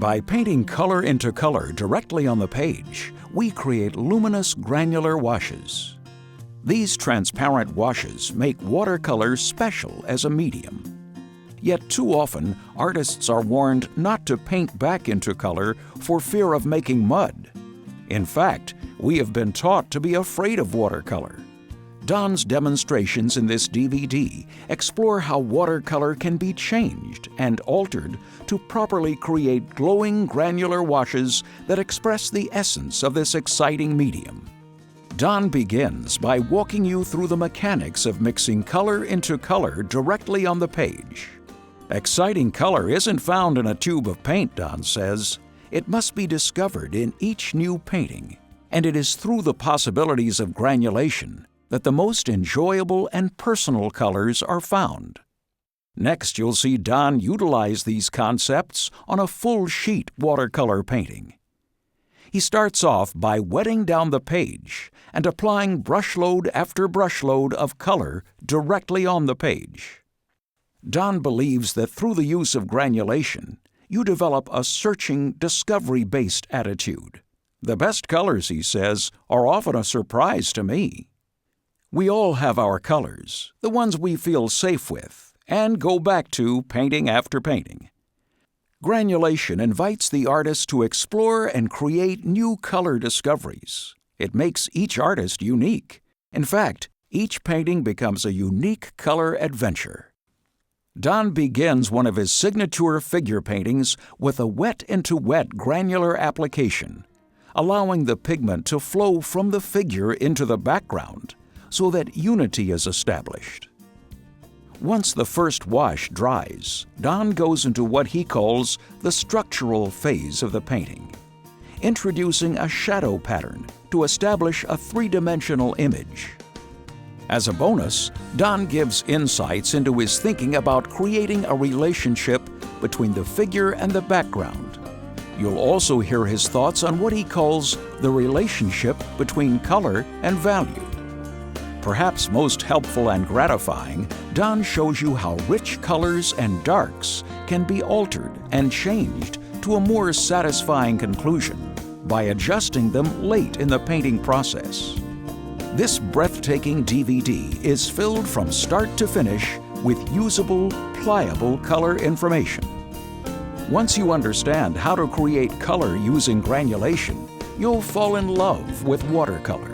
By painting color into color directly on the page, we create luminous granular washes. These transparent washes make watercolor special as a medium. Yet too often, artists are warned not to paint back into color for fear of making mud. In fact, we have been taught to be afraid of watercolor. Don's demonstrations in this DVD explore how watercolor can be changed and altered to properly create glowing granular washes that express the essence of this exciting medium. Don begins by walking you through the mechanics of mixing color into color directly on the page. Exciting color isn't found in a tube of paint, Don says. It must be discovered in each new painting, and it is through the possibilities of granulation that the most enjoyable and personal colors are found. Next, you'll see Don utilize these concepts on a full-sheet watercolor painting. He starts off by wetting down the page and applying brushload after brushload of color directly on the page. Don believes that through the use of granulation, you develop a searching, discovery-based attitude. The best colors, he says, are often a surprise to me. We all have our colors, the ones we feel safe with, and go back to painting after painting. Granulation invites the artist to explore and create new color discoveries. It makes each artist unique. In fact, each painting becomes a unique color adventure. Don begins one of his signature figure paintings with a wet-into-wet granular application, allowing the pigment to flow from the figure into the background, so that unity is established. Once the first wash dries, Don goes into what he calls the structural phase of the painting, introducing a shadow pattern to establish a three-dimensional image. As a bonus, Don gives insights into his thinking about creating a relationship between the figure and the background. You'll also hear his thoughts on what he calls the relationship between color and value. Perhaps most helpful and gratifying, Don shows you how rich colors and darks can be altered and changed to a more satisfying conclusion by adjusting them late in the painting process. This breathtaking DVD is filled from start to finish with usable, pliable color information. Once you understand how to create color using granulation, you'll fall in love with watercolor.